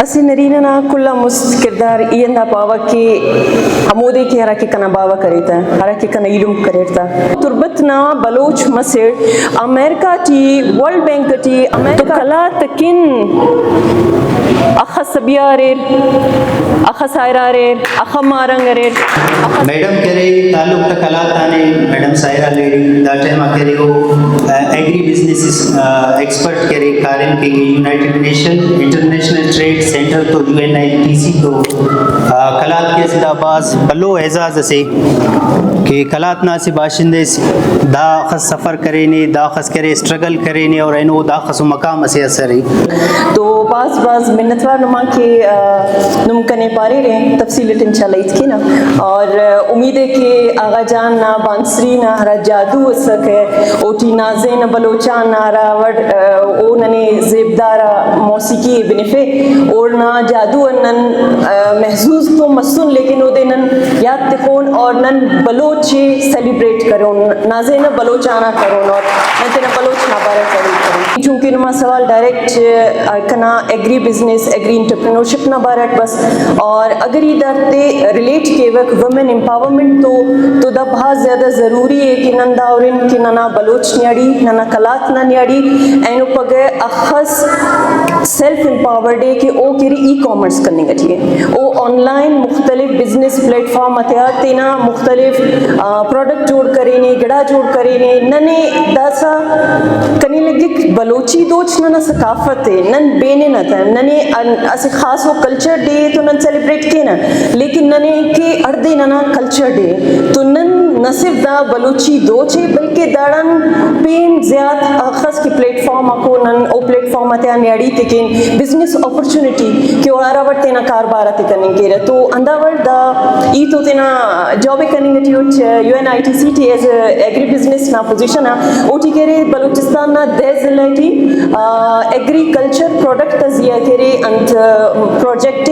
اسی نریننا کلا مست کردار ایندا پاوا کہ ہمودے کی ہرا کی کنا باوا کریتا ہرا کی کنا علم کریتا تربتنا بلوچ مسیر امریکہ ٹی ورلڈ بینک ٹی امریکہ کلا تکن اخ سبیاریر اخ سائراریر اخ مارنگریر میڈم کرے تعلق تکلاتانے میڈم سائرہ لیڈی دا ٹائم کرے وہ ایگری بزنس ایکسپرٹ کرے کارن کے United Nation International Trade Centre تو UNITC تو کلات کے سدا باز بلو اعزاز سے کہ کلات نا سے باشندے دا خس سفر کرے نے دا خس کرے اسٹرگل کرے نے اور اینو دا خس مقام سے اثر ہے تو بعض منتوار نما کے نمکنے پارے رہے تفصیلت انشاءاللہ اس کی نا اور امید ہے کہ آغا جان نا بانسری نا ہرا جادو اسک ہے اوٹی نازین بلوچان نارا وڈ او ننے زیبدارا موسیقی بنفے اور نا جادو نن محظوظ تو مسن لیکن او دے نن یاد تخون اور نن بلوچے سیلیبریٹ کرون نازین بلوچانا کرون اور نتنا بلوچ نابارہ کرون چونکہ نما سوال ڈائریکٹ کنا ایگری بزنس ایگری انٹرپرینورشپ نہ بارٹ بس اور اگر ادھر تے ریلیٹ کے وقت ویمن امپاورمنٹ تو دا بہت زیادہ ضروری ہے کہ نندا اور ان کی ننا بلوچ نیاڑی ننا کلات نہ نیاڑی اینو پگے اخص سیلف امپاورڈ ہے کہ او کری ای کامرس کرنے گٹھی ہے او آن لائن مختلف بزنس پلیٹ فارم اتیات تینا مختلف پروڈکٹ جوڑ کرے نے گڑا جوڑ کرے نے ننے داسا کنی لگے بلوچی دوچ ننا ثقافت ہے نن بینے نہ تھا ننے اسے خاص وہ کلچر ڈے تو نن سیلیبریٹ کے نا لیکن ننے کے اردے ننا کلچر ڈے تو نن نہ صرف دا بلوچی دوچے بلکہ داڑن پین زیاد خاص کی پلیٹ فارم اکو نن او پلیٹ فارم اتیا نیاڑی تکین بزنس اپرچونٹی کہ اوارا وقت تینا کاربارہ تکنے کے رہا تو اندہ ورد دا ای تو تینا جاب کرنے گٹی ہوچ UNITC T as agri business نا پوزیشن ہے او ٹی کے رہے بلوچستان نا دے ضلع ٹی ایگریکلچر پروڈکٹ تزیہ کرے انت پروجیکٹ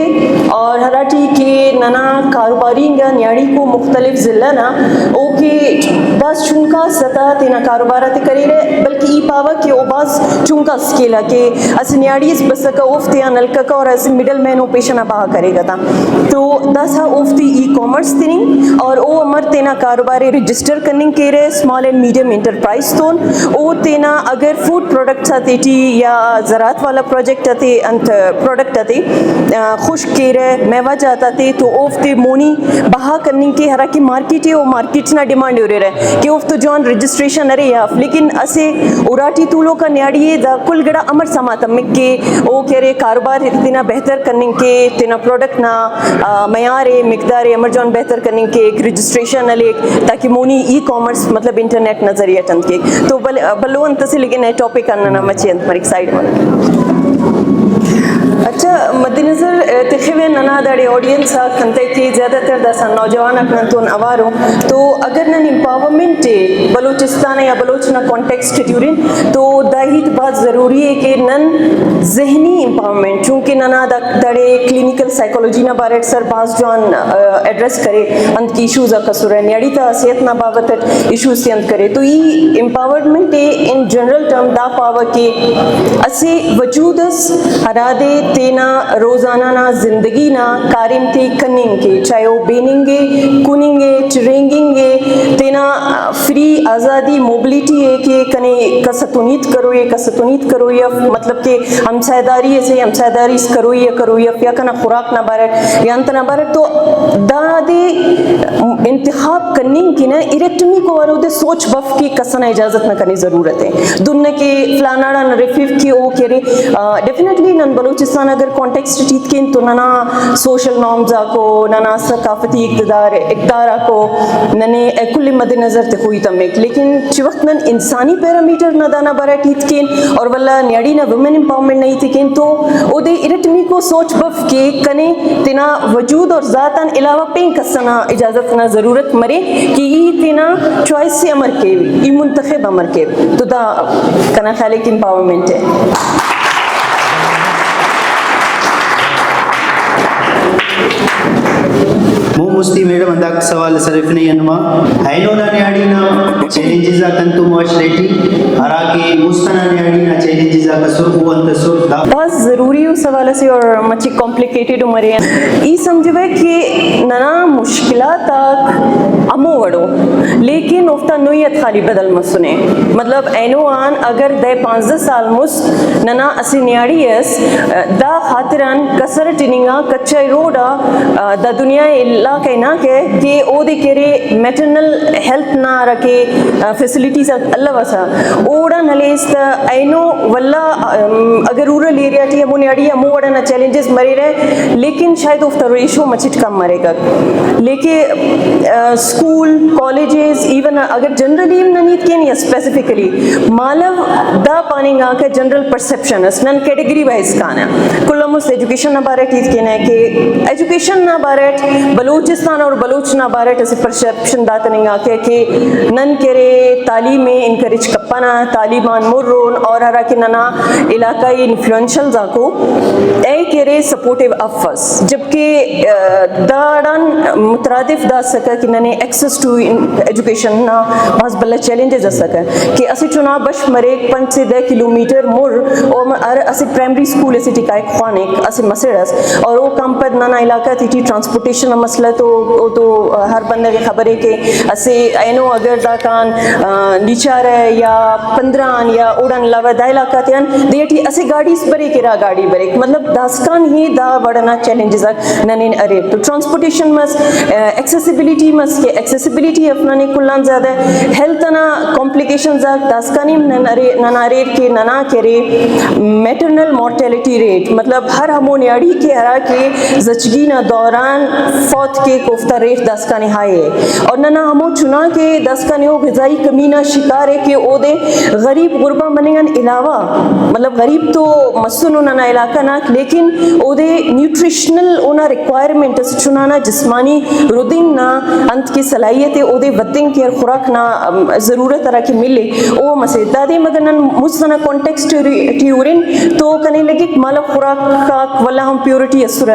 اور ہراٹی کے ننا کاروباری گا نیاڑی کو مختلف ضلع نا او کے بعض چونکا سطح تینا کاروبارات کرے رہے بلکہ ای پاوا کہ او بعض چونکا سکیلا کہ اس نیاڑی اس بسکا اوفتیا نلکا کا اور ایسے مڈل مین او پیشنہ باہا کرے گا تھا تو داسا اوفتی ای کامرس تینی اور او امر تینا کاروباری رجسٹر کرنے کے رہے اسمال اینڈ میڈیم انٹرپرائز تون او تینا اگر فوڈ پروڈکٹس آتے ٹی یا زراعت والا پروجیکٹ آتے انت پروڈکٹ آتے خشک کے رہے میوہ جاتا تے تو اوفتے مونی بہا کرنے کے ہرا کی مارکیٹ ہے وہ مارکیٹ نا ڈیمانڈ ہو رہے کہ اوفت جون رجسٹریشن ارے یا لیکن اسے اوراٹی طولوں کا نیاڑی ہے دا کل گڑا امر سماتا مک کے او کہہ رہے کاروبار تینا بہتر کرنے کے تینا پروڈکٹ نا معیار مقدار امر جون بہتر کرنے کے ایک رجسٹریشن علی تاکہ مونی ای کامرس مطلب انٹرنیٹ نظریہ ٹند کے تو بلو انت سے لیکن ہے ٹاپک آنا مچی انت مریک سائڈ میں اچھا مد نظر تخوی ننا داڑی آڈینس کنتے کی زیادہ تر داسا نوجوان اکنتون اوارو تو اگر نن امپاورمنٹ بلوچستان یا بلوچنا کانٹیکسٹ ٹیورین تو داہیت بہت ضروری ہے کہ نن ذہنی امپاورمنٹ چونکہ ننا داڑے کلینیکل سائیکولوجی نا بارے سر باز جوان ایڈریس کرے انت کی ایشوز اکسور ہے نیاڑی تا صحت نا بابت ایشوز سے انت کرے تو یہ empowerment in general term the پاوا کہ اسے وجود اس ہرادے تینا روزانہ نا زندگی نا کارم تے کننگ کے چاہے وہ بیننگے کننگے چرینگنگے تینا فری آزادی موبلیٹی ہے کہ کنے کستونیت کرو یا مطلب کہ ہمسائداری سے ہمسائداری کرو یا کنا خوراک نہ بارٹ یا انت نہ بارٹ تو دا دے انتخاب کننگ کی نا اریکٹمی کو ورو دے سوچ بف کی کسنا اجازت نہ کرنی ضرورت ہے دنیا کے فلاناڑا نہ ریفیف کی او کرے ڈیفینیٹلی نن بلوچستان اگر کانٹیکسٹ چیت کین تو ننا سوشل نارمزا کو ننا ثقافتی اقدارا کو ننے کل مد نظر تے ہوئی تمک لیکن چی وقت نن انسانی پیرامیٹر نہ دانا برا ٹیت کین اور واللہ نیاڑی نہ ویمن امپاورمنٹ نہیں تھی کین تو او دے ارٹمی کو سوچ بف کے کنے تینا وجود اور ذاتاً علاوہ پین کسنا اجازت نہ ضرورت مرے کہ یہ تینا چوائس سے امر کے یہ منتخب امر کے تو دا کنا خیالے کی امپاورمنٹ ہے مستی میڈم انداک سوال صرف نہیں انما اینو نا نیاڑینا چیلنجز کنتو معاشرتی ہراکی مستنا نیاڑینا چیلنجز کسر او انتصر دا بہت ضروری اس حوالے سے اور مچھی کمپلیکیٹڈ عمرے ای سمجھوے کہ ننا مشکلات امو وڑو لیکن افتا نویت خالی بدل مسنے مطلب اینو آن اگر دے 15 سال مس ننا اسی نیاڑی اس دا خاطران کسر ٹننگا کچا روڈا دا دنیا اللہ کہنا کہ او دے کرے میٹرنل ہیلتھ نہ رکھے فیسلٹیز اللہ وسا اوڑا نلیست اینو واللہ اگر رورل ایریا ٹی ہمو نیاڑی ہمو وڑا نا چیلنجز مرے رہے لیکن شاید افتا ریشو مچٹ کم مرے گا لیکن اسکول کالجز ایون اگر جنرلی ننیت کین یا اسپیسیفکلی مالو دا پانی گا کہ جنرل پرسپشن اس نن کیٹیگری وائز کانا کلم اس ایجوکیشن نہ بارے ٹیت کہنا ہے کہ ایجوکیشن نہ بارے بلوچستان اور بلوچ نہ بارے اسے پرسپشن دات نہیں گا کہ نن کرے تعلیم میں انکریج کپنا تعلیمان مرون اور ہرا کہ ننا علاقائی انفلوئنشل زاکو اے کرے سپورٹیو افس جبکہ داڑان مترادف دا سکا کہ ننے ایکسس ٹو ایجوکیشن نا بہت بلا چیلنجز سکا کہ اسی چنا بش مرے 5 سے 10 کلومیٹر مر اور اسی پرائمری سکول اسی ٹکائے خوانک اسی مسیرس اور وہ کم پر نانا علاقہ تھی ٹرانسپورٹیشن مسئلہ تو ہر بندے کی خبر ہے کہ اسی اینو اگر دا کان نیچار ہے یا 15 یا اوڑن لوا دا علاقہ تیان دیٹی اسی گاڑیز برے کرا گاڑی بریک مطلب داسکان ہی دا وڑنا چیلنجز ننین ارے تو ٹرانسپورٹیشن مس ایکسیسیبلٹی مس کہ ایکسیسیبلٹی اپنا کلان زیادہ ہیلتھ نا کمپلیکیشن زیادہ داسکانی ننا ریٹ کے ننا کرے میٹرنل مورٹیلٹی ریٹ مطلب ہر ہمو نیاڑی کے ہرا کے زچگی نہ دوران فوت کے کوفتہ ریٹ داسکانی ہائے ہے اور ننا ہمو چنا کے داسکانی ہو غذائی کمی نہ شکار ہے کہ او دے غریب غربہ منگن علاوہ مطلب غریب تو مسنو ننا علاقہ نہ لیکن او دے نیوٹریشنل اونا ریکوائرمنٹ اس چنانا جسمانی ردنگ نہ انت کی صلاحیت او دے ودنگ کی خوراک نہ ضرورت طرح کی ملے او مسئلہ دادے مگر نن مستنا کانٹیکسٹ ٹیورن تو کنے لگے مالا خوراک کا واللہ ہم پیورٹی اسر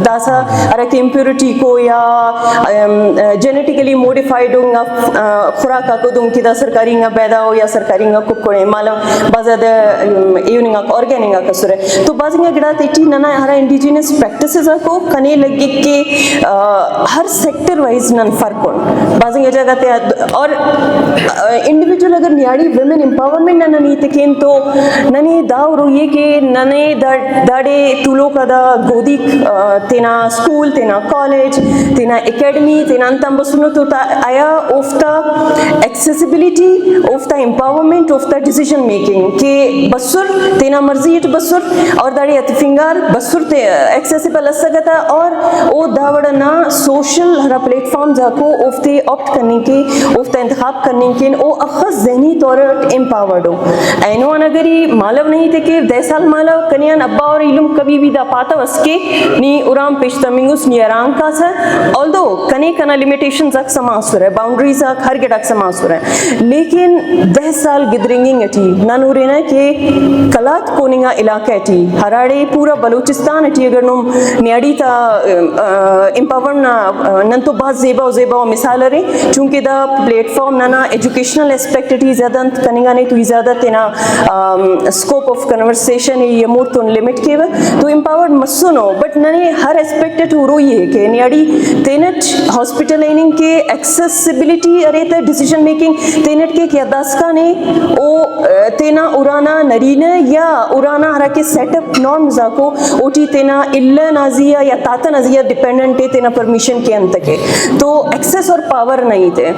داسا ارک امپیورٹی کو یا جینیٹیکلی موڈیفائڈ ہوں خوراک کو دوں کی دا سرکاری نگا پیدا ہو یا سرکاری نگا کک کرے مالا بازاد ایوننگا آرگیننگا کسر ہے تو بازنگا گڑا تیٹی ننا ہرا انڈیجینس پریکٹسز کو کنے لگے کہ ہر سیکٹر وائز نن فرق ہوں بازنگا جگہ تے اور انڈیویجول اگر نیاڑی ویمن امپاورمنٹ نہ نہیں تکین تو ننے داو رو یہ کہ ننے داڑے طولو کا دا گودی تینا سکول تینا کالج تینا اکیڈمی تینا انتم بسنو تو آیا اوفتا ایکسیسیبلیٹی اوفتا امپاورمنٹ اوفتا ڈیسیجن میکنگ کہ بسر تینا مرضیت بسر اور داڑے اتفنگار بسر تے ایکسیسیبل اسگتا اور او داوڑنا سوشل ہرا پلیٹ فارم جاکو اوفتے آپٹ کرنے کے اوفتا انتخاب کرنے کے او اخص ذہنی طور امپاورڈ ہو اینو انگری مالو نہیں تھے کہ 10 سال مالو کنیان ابا اور علم کبھی بھی دا پاتا وسکے نی ارام پیشتمینگوس نی ارام کا سا although کنے کنا لیمیٹیشنز اک سماسور ہے باؤنڈریز اک ہر گڑ اک سماسور ہے لیکن 10 سال گدرنگنگ اٹھی نانو رینا کہ کلات کوننگا علاقہ اٹھی ہراڑے پورا بلوچستان اٹھی اگر نم نیاڑی تا امپاورنا نن تو بہت زیبا و مثال رہے چونکہ دا پلیٹ فارم نانا ایجوکیشنل اسپیکٹ اٹھی زیادہ کننگا نہیں تو زیادہ تینا سکوپ آف کنورسیشن یہ مور تو لمٹ کے تو امپاورڈ مسنو بٹ ننے ہر اسپیکٹ ہو روئی ہے کہ نیاڑی تینٹ ہاسپٹل ایننگ کے ایکسیسیبلٹی ارے تا ڈیسیجن میکنگ تینٹ کے کیا داسکا نے او تینا ارانا نرینا یا ارانا ہرا کے سیٹ اپ نارمز کو اوٹی تینا اللہ نازیہ یا تاتا نازیہ ڈیپینڈنٹ ہے تینا پرمیشن کے انت کے تو ایکسیس اور پاور نہیں تھے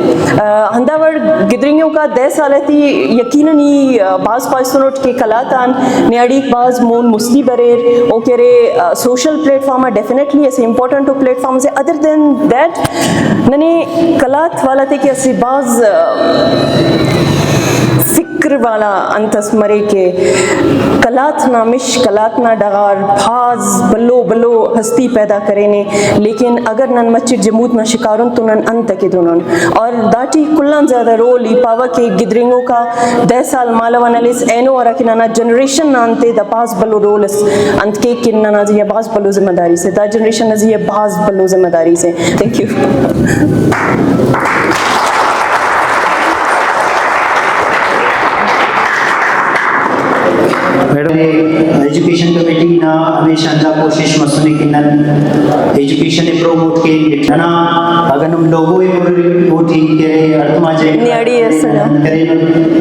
ہنداور گدرنگوں کا 10 سال تھی یقیناً ہی بعض پاکستانوٹ کے کلاتان نیاڑی بعض مون مسلی بریر او کرے سوشل پلیٹ فارم ڈیفینیٹلی ایسے امپورٹنٹ پلیٹ فارم سے ادر دین دیٹ ننے کلات والا تھے کہ ایسے بعض فکر والا انتس مرے کے کلات نا مش کلات نا ڈغار بھاز بلو بلو ہستی پیدا کرینے لیکن اگر نن مچٹ جمود نا شکارن تو نن انت کے دونن اور داٹی کلان زیادہ رول ای پاوا کے گدرنگوں کا 10 سال مالا ونالس اینو اور کنانا جنریشن نانتے دا باز بلو رولس انت کے کنانا جی باز بلو ذمہ داری سے دا جنریشن نزی باز بلو ذمہ داری سے. Thank you. ایجوکیشن کمیٹی نا ہمیشہ اندھا کوشش مسئلے کی نن ایجوکیشن پروموٹ کے نا اگر ہم لوگوں ووٹی کرے ارتما جائے نیاڑی ایسا کرے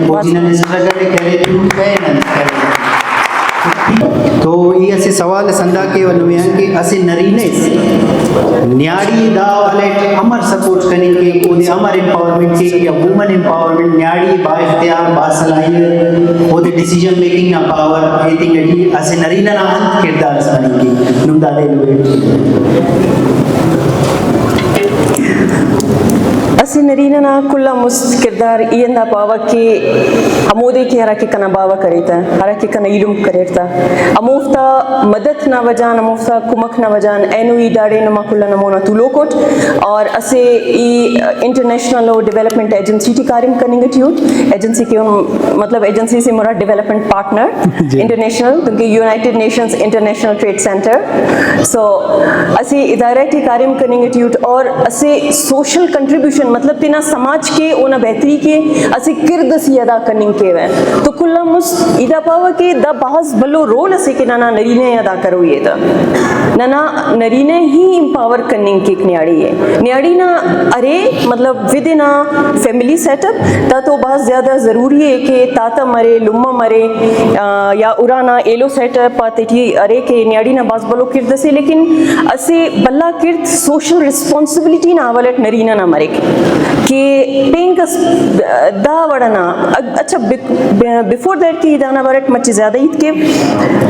ووٹی نن اسٹرگل کرے تو کہے نن کرے تو یہ ایسے سوال سندا کے ونویاں کے اسے نرینے نیاڑی دا والے امر سپورٹ کرنے کے وہ امر امپاورمنٹ کے یا وومن امپاورمنٹ نیاڑی با اختیار با صلاحیت وہ ڈیسیژن میکنگ نا پاور آئی تھنک اٹی اسے نرینا نا انت کردار سانی کی نمدا دے اسی نرینا نا کلا مست کردار ایندا پاوا کہ ہمودے کی ہرا کے کنا باوا کریتا ہرا کے کنا علم کریتا اموفتا مدد نہ وجان اموفتا کمک نہ وجان اینو ای ڈاڑے نما کلا نمونا تولو کوٹ اور اسے ای انٹرنیشنل ڈیولپمنٹ ایجنسی ٹی کاریم کرنگ ٹیوٹ ایجنسی کے مطلب ایجنسی سے مراد ڈیولپمنٹ پارٹنر انٹرنیشنل کیونکہ United Nations International Trade Centre سو اسے ادارہ ٹی کاریم کرنگ ٹیوٹ اور اسے سوشل کنٹریبیوشن مطلب تینا سماج کے اونا بہتری کے اسے کرد سی ادا کرنے کے وے تو کلا مست ادا پاوا کہ دا بہت بلو رول اسے کہ نانا نرینے ادا کرو یہ دا نانا نرینے ہی امپاور کرنے کے ایک نیاڑی ہے نیاڑی نا ارے مطلب ود نا فیملی سیٹ اپ تا تو بہت زیادہ ضروری ہے کہ تاتا مرے لما مرے یا ارانا ایلو سیٹ اپ پاتے تھی ارے کہ نیاڑی نا بہت بلو کرد سے لیکن اسے بلا کرد سوشل رسپانسبلٹی نا والٹ نرینا نا مرے کہ پینگ دا وڑنا اچھا بیفور دیٹ کی دانا ورٹ مچ زیادہ عید کے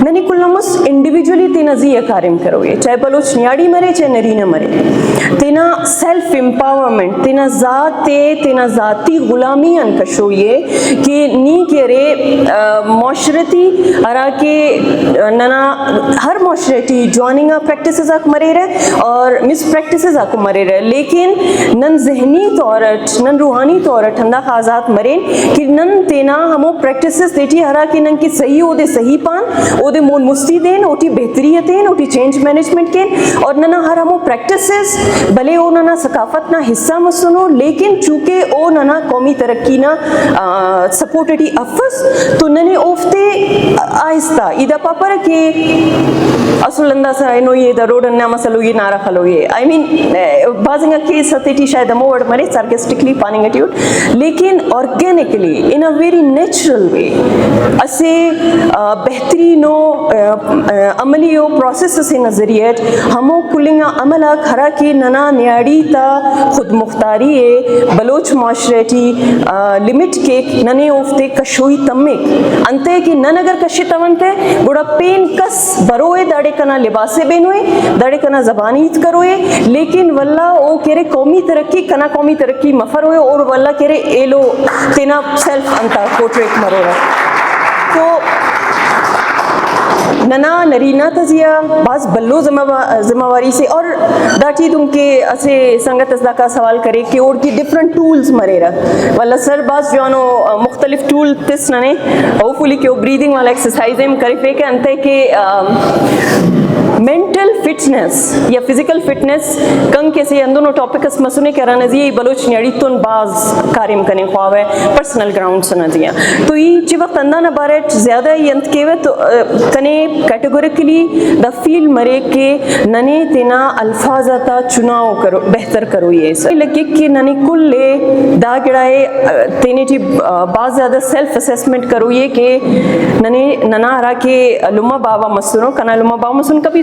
ننی کلمس انڈیویجولی تینا زی کارم کرو گے چاہے بلوچ نیاڑی مرے چاہے نرینا مرے تینا سیلف امپاورمنٹ تینا ذات تینا ذاتی غلامی انکشو یہ کہ نی کے رے معاشرتی ارا کے ننا ہر معاشرتی جواننگا پریکٹسز آک مرے رہے اور مس پریکٹسز آک مرے رہے لیکن نن ذہنی طورت نن روحانی طورت ہندا خازات مرین کہ نن تینا ہمو پریکٹسز تیٹی ہرا کہ نن کی صحیح او دے صحیح پان او دے مون مستی دین اوٹی بہتریتین اوٹی چینج مینجمنٹ کے اور ننا ہر ہمو پریکٹسز بلے او ننا ثقافت نا حصہ مسنو لیکن چونکہ او ننا قومی ترقی نا سپورٹڈی افس تو ننے اوفتے آہستہ ایدہ پاپر کہ اصول اندہ سا انو یہ دا روڈ انہا مسلو یہ نارا خلو یہ آئی مین بازنگا کیس ہتیٹی شاید ہمو ورڈ مرے سارکسٹکلی پاننگ ایٹیوٹ لیکن organically in a very natural way اسے بہترینو عملیو پروسیس سے نظریت ہمو کلنگا عملہ کھرا کی ننا نیاڑی تا خود مختاری بلوچ معاشرتی لمٹ کے ننے اوفتے کشوئی تمک انتے کہ نن اگر کشی تونتے گوڑا پین کس بروئے داڑے کنا لباسے بینوئے داڑے کنا زبانیت کروئے لیکن واللہ او کہرے قومی ترقی کنا قومی ترقی مفر ہوئے اور واللہ کہرے ایلو تینا سیلف انتا پورٹریٹ مرو رہا تو ننا نرینا تزیہ بعض بلو ذمہ واری سے اور داٹی تم کے اسے سنگت ازدہ کا سوال کرے کہ اور کی ڈیفرنٹ ٹولز مرے رہا والا سر بعض جو انو مختلف ٹول تس ننے ہوپفلی کہ وہ بریدنگ والا ایکسرسائز ہم کرے پہ کہ انتے کہ مینٹل فٹنس یا فزیکل فٹنس کنگ کے سے اندونو ٹاپک اس مسئلے کے رانزی بلوچ نیاڑی تون باز کاریم کرنے خواہ ہے پرسنل گراؤنڈ سنازیاں تو یہ چی وقت اندانا بارٹ زیادہ یہ انت کے تو کنے کیٹیگوریکلی دا فیل مرے کہ ننے تینا الفاظاتا چناؤ کرو بہتر کرو یہ ایسا لگے کہ ننے کل لے دا گڑائے تینے چی باز زیادہ سیلف اسیسمنٹ کرو یہ کہ ننے ننا ہرا کے لما باوا مسنو کنا لما باوا مسن کبھی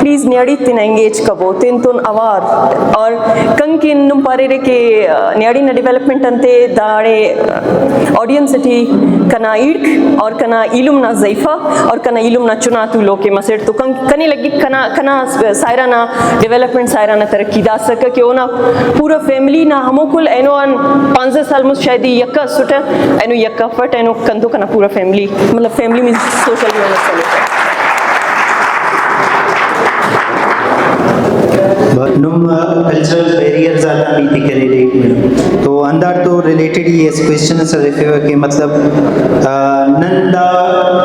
پلیز نیاڑی تین انگیج کبو تین تن اوار اور کنگ کی نم پارے رے کہ نیاڑی نہ ڈیولپمنٹ انتے داڑے آڈینس ٹی کنا ایڑک اور کنا علم نہ ضعیفہ اور کنا علم نہ چناتو لو کے مسٹ تو کنے لگی کنا سائرہ نہ ڈیولپمنٹ سائرہ نہ ترقی دا سکا کہ اونا پورا فیملی نہ ہمو کل اینو 15 سال مجھ شاید یکا سٹا اینو یکا فٹ اینو کندو کنا پورا فیملی مطلب فیملی میں سوشل یونٹ چلے نم کلچرل بیریئرز آتا بیتی کرے رہے تو اندر تو ریلیٹڈ ہی اس کوئسچن سے رکھے کہ مطلب نندا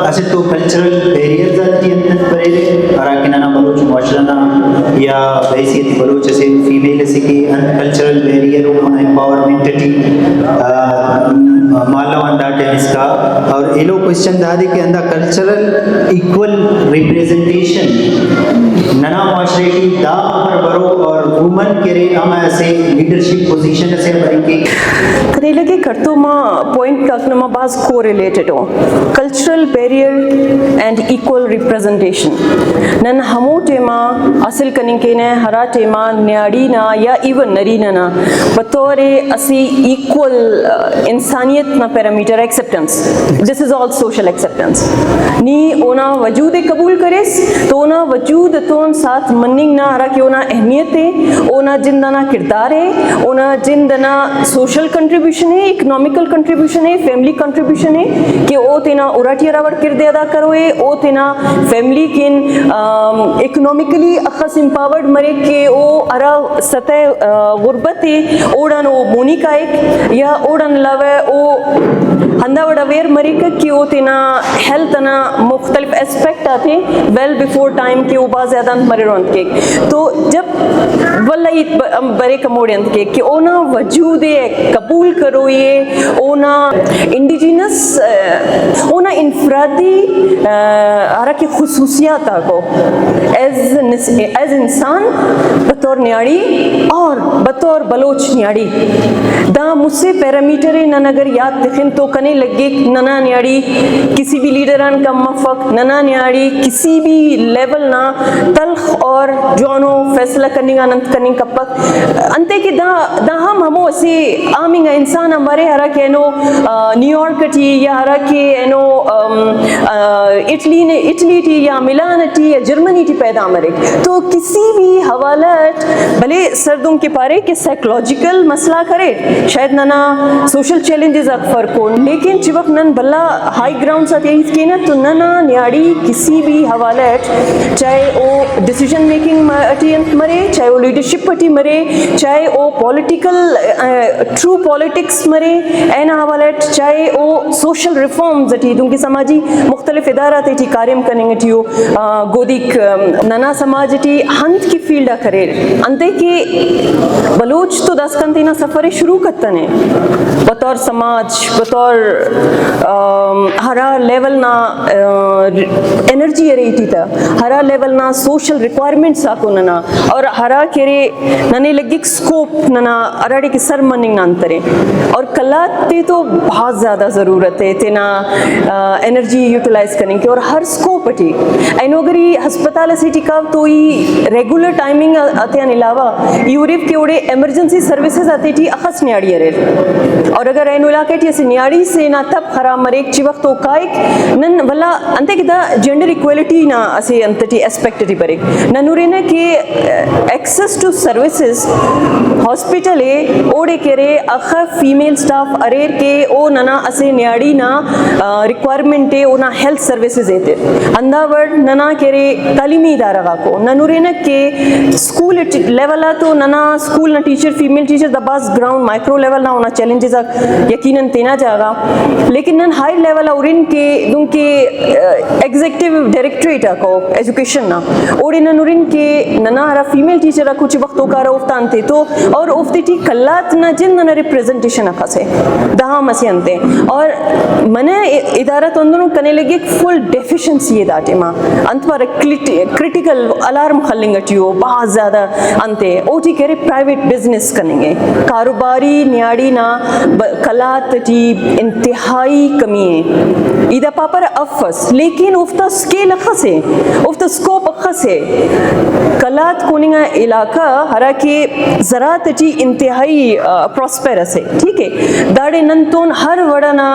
اسے تو کلچرل بیریئرز آتی انتن پرے رہے اراکن انا بلوچ معاشرنا یا بحیثیت بلوچ اسے فیمیل اسے کی کلچرل بیریئر ہونا امپاورمنٹ ٹی مالا واندا ٹینس کا اور ایلو کوئسچن دا دے کہ اندر کلچرل ایکول ریپریزنٹیشن ننا معاشرے کی دا پر برو اور وومن کے رے ہم ایسے لیڈرشپ پوزیشن سے بری کے کرے لگے کرتو ماں پوائنٹ کا اکنما بعض کو related who cultural barrier and equal representation نن ہمو ٹیما اصل کنن کے نے ہرا ٹیما نیاڑی نا یا ایون نرینا نا بطور اسی ایکول انسانیت نا پیرامیٹر ایکسپٹنس دس از آل سوشل ایکسپٹنس نی اونا وجود قبول کریس تو اونا وجود تون ساتھ مننگ نہ ہرا کہ اونا اہمیت ہے اونا جندنا کردار ہے اونا جندنا سوشل کنٹریبیوشن ہے اکنامیکل کنٹریبیوشن ہے فیملی کنٹریبیوشن ہے کہ او تینا اوراٹی راوڑ کردے ادا کرو ہے او تینا فیملی کن اکنامیکلی اخص امپاورڈ مرے کہ او ارا سطح غربت ہے اوڑان او مونی کا ایک یا اوڑان لوے او ہندہ وڑا ویر مرے کہ او تینا ہیلتھ نا مختلف اسپیکٹ آتے ویل بیفور ٹائم کہ او باز زیادہ مرے روند کے تو جب واللہ برے کموڑے اند کے کہ اونا وجود قبول کرو یہ اونا انڈیجینس اونا انفرادی حرکی خصوصیات کو ایز انسان بطور نیاڑی اور بطور بلوچ نیاڑی دا مجھ سے پیرامیٹر نن اگر یاد دکھن تو کنے لگے ننا نیاڑی کسی بھی لیڈران کا موفق ننا نیاڑی کسی بھی لیول نہ تلخ اور جوانو فیصلہ کرنے گا ننت کرنے کپک انتے کہ دا ہمو اسی آمینگا انسان ہمارے ہرا کہ انو نیو یارک ٹی یا ہرا کہ انو اٹلی ٹی یا ملان ٹی یا جرمنی ٹی پیدا مرے تو کسی بھی حوالت بھلے سردوں کے پارے کہ سائیکلوجیکل مسئلہ کرے شاید ننا سوشل چیلنجز اکفر کو لیکن چی وقت نن بلا ہائی گراؤنڈ ساتھ یہی کی نا تو ننا نیاڑی کسی بھی حوالت چاہے او ڈیسیجن میکنگ اٹی انت مرے چاہے وہ لیڈرشپ اٹی مرے چاہے وہ پولیٹیکل ٹرو پولیٹکس مرے اینا حوالت چاہے وہ سوشل ریفارمز اٹی دونکہ سماجی مختلف ادارات اٹی کاریم کرنے اٹیو گودیک ننا سماج اٹی ہنت کی فیلڈا کرے انتے کہ بلوچ تو دس کنتینا سفر شروع کرتنے بطور سماج بطور ہرا لیول نا انرجی ریٹی تا ہرا لیول نا سوشل ریکوائرمنٹس آکو ننا اور ہرا کرے ننے لگی سکوپ ننا اراڑی کی سر مننگ نانترے اور کلات تے تو بہت زیادہ ضرورت ہے تینا انرجی یوٹیلائز کرنے کی اور ہر سکوپ اٹھی اینو اگر یہ ہسپتال سیٹی کا تو یہ ریگولر ٹائمنگ آتے ہیں علاوہ یوریپ کے اوڑے ایمرجنسی سروسز آتے تھی اخص نیاڑی ہے اور اگر اینو علاقے تھی اسے نیاڑی سے نا تب خراب مریک چی وقت تو کائک نن ولا انتے کہ دا جنڈر ایکویلٹی نا اسے انتٹی اسپیکٹ تی بریک ننورے نا کہ ایکسس ٹو سروسز ہاسپٹل ہے اوڑے کرے اخا فیمیل سٹاف اریر کے او ننا اسے نیاڑی نا ریکوائرمنٹ ہے اونا ہیلتھ سروسز ہے اندہ ورڈ ننا کرے تعلیمی ادارہ کو ننورے نا کہ سکول لیولا تو ننا سکول نا ٹیچر فیمیل ٹیچر دا باز گراؤنڈ مائکرو لیول نا ہونا چیلنجز یقیناً تینا جاگا لیکن نن ہائی لیول اورین کے دوں کے ایگزیکٹیو ڈائریکٹریٹ کو ایجوکیشن نا اوڑے ننورین کے ننا ہرا فیمیل ٹیچر کچھ وقتوں کا افتان تھے تو اور افتی ٹی کلات نہ جن نہ ریپریزنٹیشن اکھا سے دہا مسیح انتے اور منہ ادارہ تو اندروں کنے لگے فل ڈیفیشنسی داٹے ماں انت پر کرٹیکل الارم خلنگ اٹیو بہت زیادہ انتے او ٹی کہرے پرائیویٹ بزنس کرنیں گے کاروباری نیاڑی نا کلات ٹی انتہائی کمی ہے ایدہ پاپر افس لیکن افتا سکیل خسے افتا سکوپ خسے کلات کوننگا علاقہ ہرا کہ زراعت چی انتہائی پراسپیرس ہے ٹھیک ہے داڑے ننتون ہر وڑنا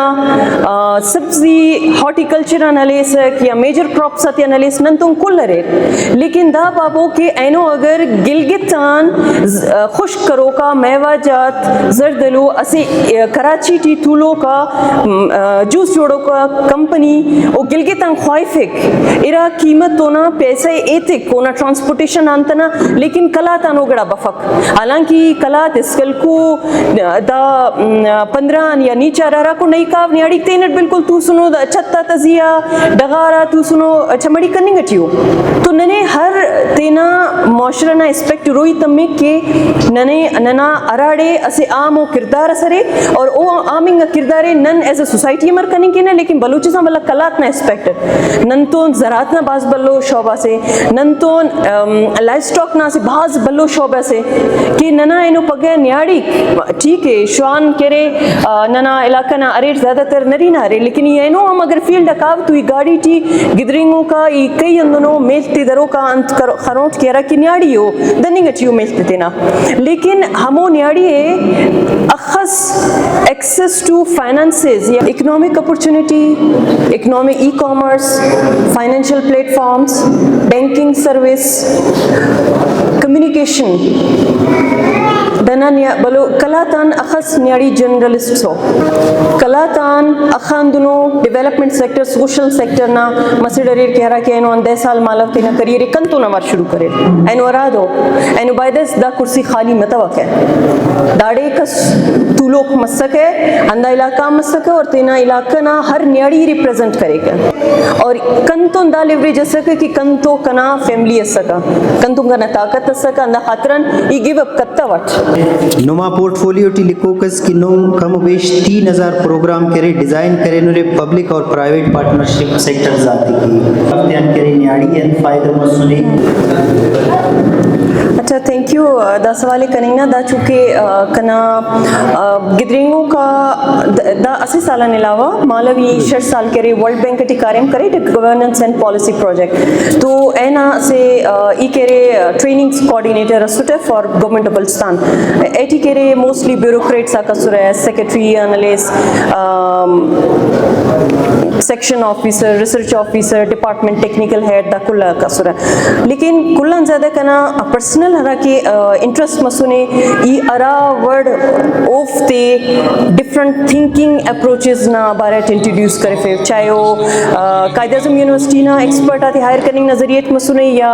سبزی ہارٹیکلچر انالیسک یا میجر کراپس یا انالیس ننتون کل رہے لیکن دا بابو کہ اینو اگر گلگتان خشک کرو کا میوہ جات زردلو اسے کراچی ٹی طولو کا جوس جوڑو کا کمپنی او گلگتان خوائفک ارا قیمت تونا پیسے ایتک کونا ٹرانسپورٹیشن آنتنا لیکن کلاتان اگڑا بفک حالانکہ کلات اسکل کو دا 15 یا نیچا رارا کو نئی کاو نیاڑی تینٹ بالکل تو سنو چھتا تزیا ڈغارا تو سنو چمڑی کننگ اٹیو تو ننے ہر تینا معاشرنا اسپیکٹ روئی تمک کہ ننا اراڑے اسے عام و کردار سرے اور او عامنگا کردارے نن ایز اے سوسائٹی مر کننگ کے نا لیکن بلوچستان والا کلات نا اسپیکٹ نن تو زراعت نا باز بلو شعبہ سے نن تو لائف سٹاک نا سے باز بلو شعبہ سے کہ ننا اینو پگے نیاڑی ٹھیک ہے شوان کرے ننا علاقہ نا ارے زیادہ تر نری نہ رہے لیکن یہ اینو ہم اگر فیلڈ اکاو تو یہ گاڑی ٹی گدرنگوں کا یہ کئی اندنوں میلتی دروں کا انت خرونٹ کیا رہا کہ نیاڑی ہو دننگ اچھیو میلتی تینا لیکن ہمو نیاڑی ہے اخص ایکسس ٹو فائنانسز یا economic opportunity economic e commerce financial platforms banking service communication دنا بلو کلاتان اخص نیاڑی جنرلسٹ ہو کلاتان اخاندنو ڈیولپمنٹ سیکٹر سوشل سیکٹر نا مسیڈریر کہہ رہا کہ اینو 10 سال مالک تینا کریئر کنتو نوار شروع کرے اینو ارادو اینو بایدس دا کرسی خالی متوق ہے داڑے کس تو لوگ مسک ہے اندہ علاقہ مسک ہے اور تینا علاقہ نا ہر نیاڑی ریپریزنٹ کرے گا اور کنتو دا لیوریج اسکا کہ کنتو کنا فیملی اسکا کنتو کنا طاقت اسکا اندہ خاطران ای گیو اپ کتا وٹ نما پورٹ فولیو ٹی لکوکس کی نم کم و بیش 3000 پروگرام کرے ڈیزائن کرے نورے پبلک اور پرائیویٹ پارٹنرشپ سیکٹر ذاتی کی ہفتیان کرے نیاڑی ان فائدہ مسئولی اچھا تھینک یو دا سوالے کنینا دا چونکہ کنا گدرنگوں کا دا 80 سالان علاوہ مالوی 6 سال کرے ورلڈ بینک ٹی کاریم کرے گورننس اینڈ پالیسی پروجیکٹ تو اینا سے ای کرے ٹریننگز کوارڈینیٹر اسوٹے فار گورنمنٹ آف بلوچستان ایٹی کرے موسٹلی بیوروکریٹس کا سر ہے secretary analyst section officer research officer department technical head دا کلا کا سر ہے لیکن کلان زیادہ کنا پرسنل ہرا کہ interest مسونے E Ara word of تے ڈفرنٹ تھنکنگ اپروچز نا بارٹ انٹروڈیوس کرے پھر چاہے وہ قائد اعظم یونیورسٹی نا ایکسپرٹ آتے ہائر کرنگ نظریت مسونے یا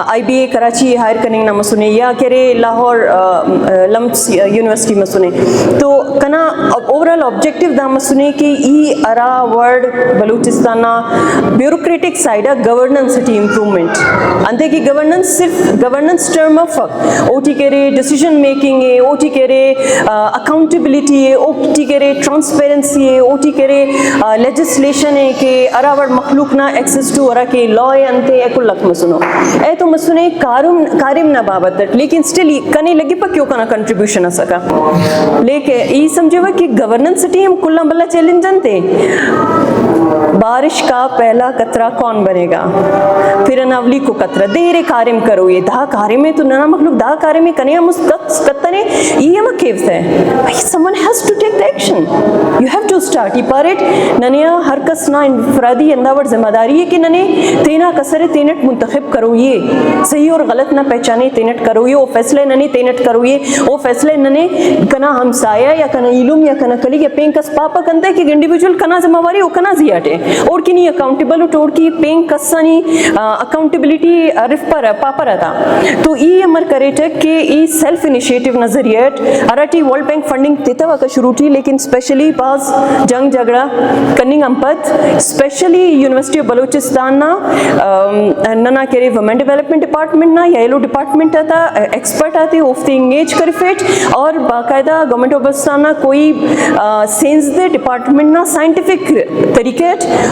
آئی بی اے کراچی ہائر کرنگ نا مسونے یا کرے لاہور لمپس یونیورسٹی مسونے تو کنا اوورال آبجیکٹیو دا مسونے کہ ای ارا ورڈ بلوچستان نا بیوروکریٹک سائڈا گورننس ٹی امپرومنٹ انتے کی گورننس صرف governance term of O T کرے ڈیسیجن میکنگ ہے او ٹی کرے اکاؤنٹیبلٹی ہے او ٹی کرے ٹرانسپیرنسی ہے او ٹی کرے لیجسلیشن ہے کہ اراور مخلوق نہ ایکسس ٹو ارا کے لا ہے انتے ایک لک مسنو اے تو مسنے کارم نہ بابت لیکن سٹل کنے لگی پا کیوں کنا کنٹریبیوشن اسکا لیکن یہ سمجھے ہوا کہ گورننس ٹیم کلا بلا چیلنج جانتے بارش کا پہلا قطرہ کون بنے گا پھر اناولی کو قطرہ دیرے کارم کرو یہ دہا کارم میں تو ننا مخلوق دہا کارم میں کنیا مستقطنے یہ ہمیں کیوز ہے someone has to take the action you have to start یہ پارٹ ننیا ہر کس نا انفرادی انداور ذمہ داری ہے کہ ننے تینا کسر تینٹ منتخب کرو یہ صحیح اور غلط نہ پہچانے تینٹ کرو یہ وہ فیصلے ننے تینٹ کرو یہ وہ فیصلے ننے کنا ہمسایہ یا کنا علم یا کنا کلی یا پینک کس پاپا کنتا ہے کہ انڈیویجول کنا ذمہ واری وہ کنا زیاٹے اور کی نہیں اکاؤنٹیبل اور کی پینک کسانی اکاؤنٹیبلٹی رف پر پاپا رہتا تو یہ امر کرے تک کہ یہ سیلف انیشیٹو نظریت اراٹی ورلڈ بینک فنڈنگ دیتا ہوا کا شروع تھی لیکن اسپیشلی بعض جنگ جھگڑا کننگ امپت اسپیشلی یونیورسٹی آف بلوچستان نا ننا کرے وومن ڈیولپمنٹ ڈپارٹمنٹ نا یا ایلو ڈپارٹمنٹ آتا ایکسپرٹ آتے ہوفتے انگیج کر فیٹ اور باقاعدہ گورنمنٹ آف بلوچستان نا کوئی سینس دے ڈپارٹمنٹ نا سائنٹیفک طریقے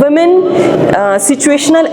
women situational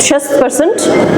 60%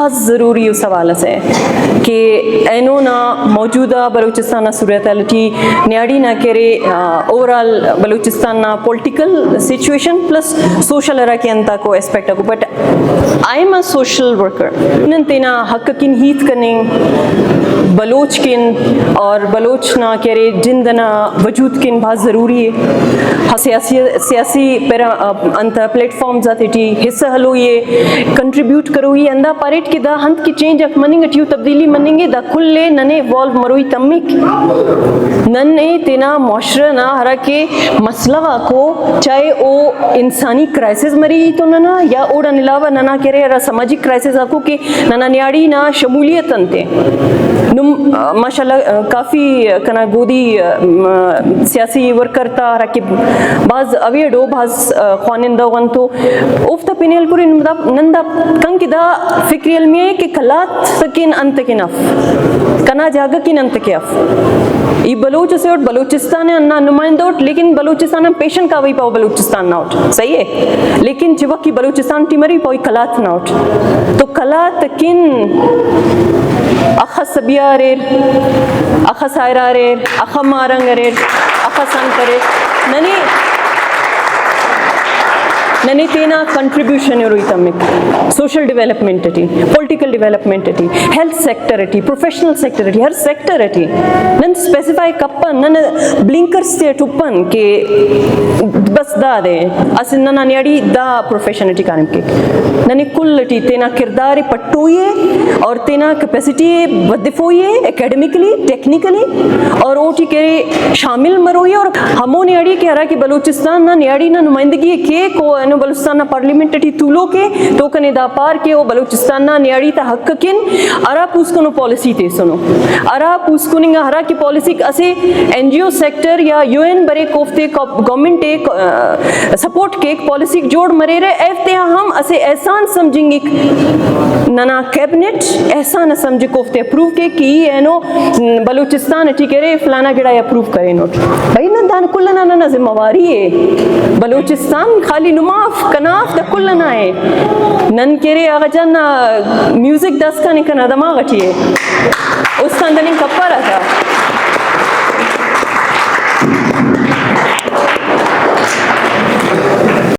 بہت ضروری اس حوالے سے کہ اینو نہ موجودہ بلوچستان صورتحالٹی نیاڑی نہ کرے اوور آل بلوچستان نہ پولیٹیکل سچویشن پلس سوشل ارا کے انتا کو اسپیکٹ کو but I am a social worker انن تینا حق کن ہیت کنیں بلوچ کن اور بلوچ نہ کرے جندنا وجود کن بہت ضروری ہے سیاسی پیرا انت پلیٹ فارمز آتے ٹی حصہ ہلو یہ کنٹریبیوٹ کرو یہ اندہ پاریٹ کی دا ہنت کی چینج اک مننگ ٹیو تبدیلی مننگے دا کلے ننے ایوالو مروئی تمک ننے تینا معاشرہ نہ ہرا کے مسئلہ کو چاہے او انسانی کرائسس مری تو ننا یا اوڑا نلاوہ ننا کرے ہرا سماجی کرائسس آکو کہ ننا نیاڑی نہ شمولیت انتے نم ماشاءاللہ کافی کنا گودی سیاسی ورکر تا ہرا کے بعض اویڈو بعض خوانندہ غنتو افتا پینیل پوری نندا کنکی دا فکری علمی ہے کہ کلات سکین انت کی نف کنا جاگا کی انت کی اف یہ بلوچ سے اٹھ بلوچستان ہے انہا نمائندہ اٹھ لیکن بلوچستان ہم پیشن کاوی پاو بلوچستان نہ اٹھ صحیح ہے لیکن چی وقت کی بلوچستان ٹی مری پاوی کلات نہ اٹھ تو کلات کن اخا سبیہ ریر اخا سائرہ ریر اخا مارنگ ریر اخا سنک ریر ننی تینا کنٹریبیوشن روئی تمک سوشل ڈیولپمنٹ ٹی پولیٹیکل ڈیولپمنٹ ٹی ہیلتھ سیکٹر ٹی پروفیشنل سیکٹر ٹی ہر سیکٹر ٹی نن اسپیسیفائی کپن نن بلنکرس تے ٹپن کہ بس دا دے اس ننا نیاڑی دا پروفیشن ٹی کانم کے ننی کل ٹی تینا کردار پٹوئے اور تینا کیپیسٹی ودفوئے اکیڈمیکلی ٹیکنیکلی اور او ٹی کے شامل مروئے اور ہمو نیاڑی کے ہرا کہ بلوچستان نہ نیاڑی نہ نمائندگی کے کو انو بلوچستان پارلیمنٹ ٹی طولو کے تو کنے دا پار کے او بلوچستان نیاڑی تا حق کن ارا پوسکنو پالیسی تے سنو ارا پوسکننگا ہرا کی پالیسی اسے این جی او سیکٹر یا یو این برے کوفتے گورنمنٹ ایک سپورٹ کے ایک پالیسی جوڑ مرے رہے ایفتے ہم اسے احسان سمجھیں گے ننا کیبنٹ احسان سمجھ کوفتے اپروو کے کی اینو بلوچستان ٹی کرے فلانا گڑا اپروو کرے نوٹ بھائی نا دان کلنا نا ذمہ واری ہے بلوچستان خالی نماف کناف دا کلنا ہے نن کرے آگا جانا میوزک دس کا نکنا دماغ ٹھیے اس کا اندنی کپا رہا تھا